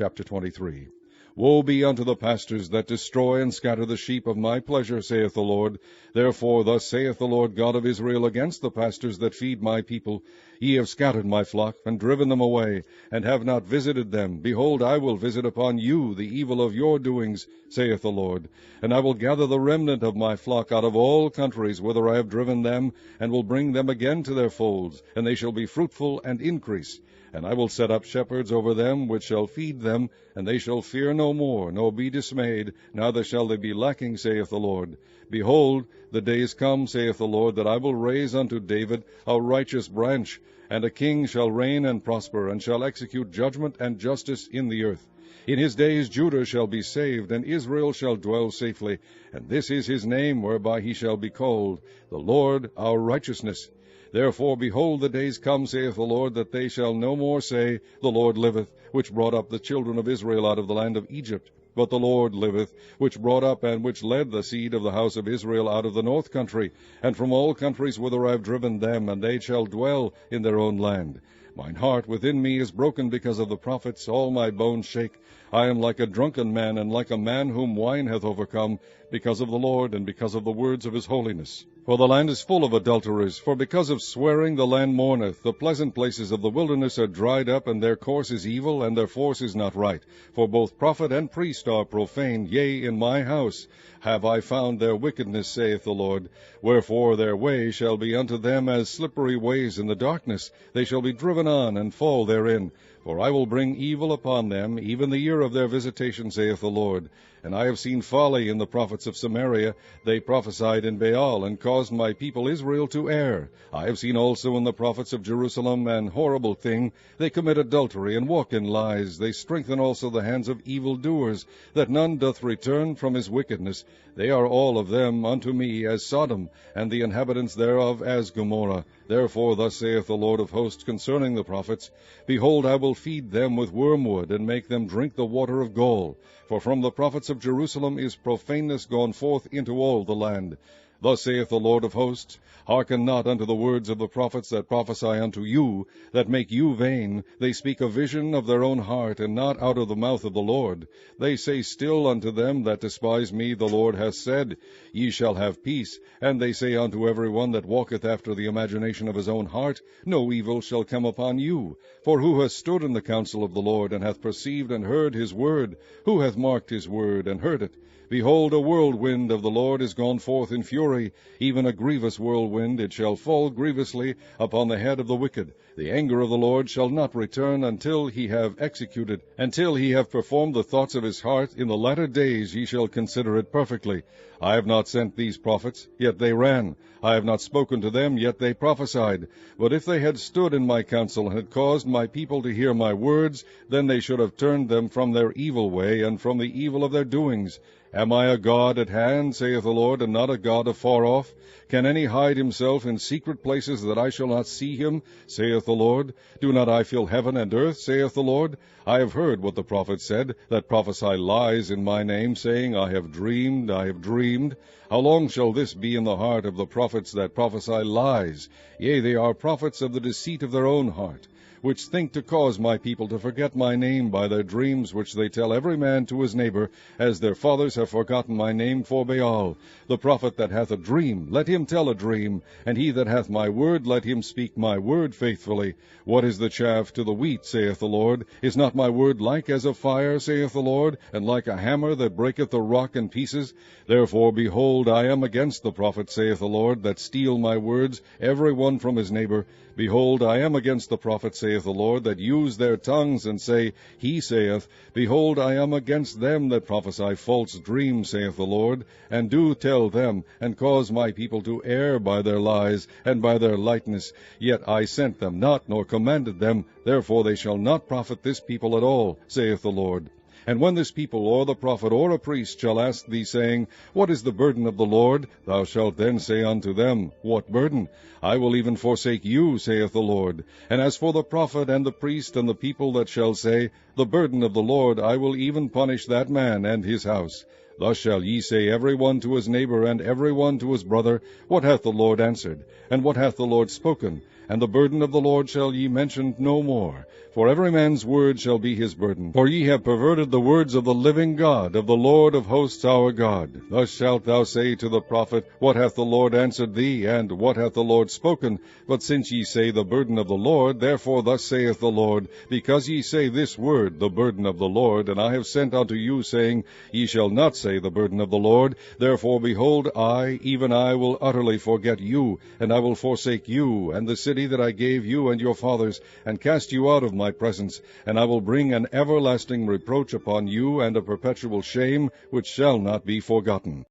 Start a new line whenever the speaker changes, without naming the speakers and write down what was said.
Chapter 23. Woe be unto the pastors that destroy and scatter the sheep of my pleasure, saith the Lord. Therefore thus saith the Lord God of Israel against the pastors that feed my people, Ye have scattered my flock, and driven them away, and have not visited them. Behold, I will visit upon you the evil of your doings, saith the Lord. And I will gather the remnant of my flock out of all countries whither I have driven them, and will bring them again to their folds, and they shall be fruitful and increase. And I will set up shepherds over them, which shall feed them, and they shall fear no more, nor be dismayed, neither shall they be lacking, saith the Lord. Behold, the days come, saith the Lord, that I will raise unto David a righteous branch, and a king shall reign and prosper, and shall execute judgment and justice in the earth. In his days Judah shall be saved, and Israel shall dwell safely. And this is his name whereby he shall be called, the Lord our righteousness. Therefore, behold, the days come, saith the Lord, that they shall no more say, The Lord liveth, which brought up the children of Israel out of the land of Egypt. But the Lord liveth, which brought up and which led the seed of the house of Israel out of the north country, and from all countries whither I have driven them, and they shall dwell in their own land. Mine heart within me is broken because of the prophets, all my bones shake. I am like a drunken man, and like a man whom wine hath overcome, because of the Lord, and because of the words of his holiness. For the land is full of adulterers, for because of swearing the land mourneth. The pleasant places of the wilderness are dried up, and their course is evil, and their force is not right. For both prophet and priest are profaned, yea, in my house have I found their wickedness, saith the Lord. Wherefore their way shall be unto them as slippery ways in the darkness. They shall be driven on, and fall therein. For I will bring evil upon them, even the year of their visitation, saith the Lord. And I have seen folly in the prophets of Samaria. They prophesied in Baal, and caused my people Israel to err. I have seen also in the prophets of Jerusalem an horrible thing. They commit adultery, and walk in lies. They strengthen also the hands of evildoers, that none doth return from his wickedness. They are all of them unto me as Sodom, and the inhabitants thereof as Gomorrah. Therefore thus saith the Lord of hosts concerning the prophets, Behold, I will feed them with wormwood, and make them drink the water of gall. For from the prophets of Jerusalem is profaneness gone forth into all the land. Thus saith the Lord of hosts, Hearken not unto the words of the prophets that prophesy unto you, that make you vain. They speak a vision of their own heart, and not out of the mouth of the Lord. They say still unto them that despise me, The Lord hath said, Ye shall have peace. And they say unto every one that walketh after the imagination of his own heart, No evil shall come upon you. For who hath stood in the counsel of the Lord, and hath perceived and heard his word? Who hath marked his word, and heard it? Behold, a whirlwind of the Lord is gone forth in fury, even a grievous whirlwind. It shall fall grievously upon the head of the wicked. The anger of the Lord shall not return until he have executed, until he have performed the thoughts of his heart. In the latter days ye shall consider it perfectly. I have not sent these prophets, yet they ran. I have not spoken to them, yet they prophesied. But if they had stood in my counsel, and had caused my people to hear my words, then they should have turned them from their evil way, and from the evil of their doings. Am I a God at hand, saith the Lord, and not a God afar off? Can any hide himself in secret places, that I shall not see him, saith the Lord? Do not I fill heaven and earth, saith the Lord? I have heard what the prophets said, that prophesy lies in my name, saying, I have dreamed, I have dreamed. How long shall this be in the heart of the prophets that prophesy lies? Yea, they are prophets of the deceit of their own heart, which think to cause my people to forget my name by their dreams, which they tell every man to his neighbor, as their fathers have forgotten my name for Baal. The prophet that hath a dream, let him tell a dream, and he that hath my word, let him speak my word faithfully. What is the chaff to the wheat, saith the Lord? Is not my word like as a fire, saith the Lord, and like a hammer that breaketh the rock in pieces? Therefore, behold, I am against the prophets, saith the Lord, that steal my words, every one from his neighbor. Behold, I am against the prophets, saith the Lord, that use their tongues, and say, He saith. Behold, I am against them that prophesy false dreams, saith the Lord, and do tell them, and cause my people to err by their lies, and by their lightness. Yet I sent them not, nor commanded them. Therefore they shall not profit this people at all, saith the Lord. And when this people, or the prophet, or a priest, shall ask thee, saying, What is the burden of the Lord? Thou shalt then say unto them, What burden? I will even forsake you, saith the Lord. And as for the prophet, and the priest, and the people that shall say, The burden of the Lord, I will even punish that man and his house. Thus shall ye say every one to his neighbor, and every one to his brother, What hath the Lord answered? And what hath the Lord spoken? And the burden of the Lord shall ye mention no more, for every man's word shall be his burden. For ye have perverted the words of the living God, of the Lord of hosts our God. Thus shalt thou say to the prophet, What hath the Lord answered thee, and what hath the Lord spoken? But since ye say the burden of the Lord, therefore thus saith the Lord, because ye say this word, the burden of the Lord, and I have sent unto you, saying, Ye shall not say the burden of the Lord, therefore behold, I, even I, will utterly forget you, and I will forsake you, and the city that I gave you and your fathers, and cast you out of my presence, and I will bring an everlasting reproach upon you, and a perpetual shame, which shall not be forgotten.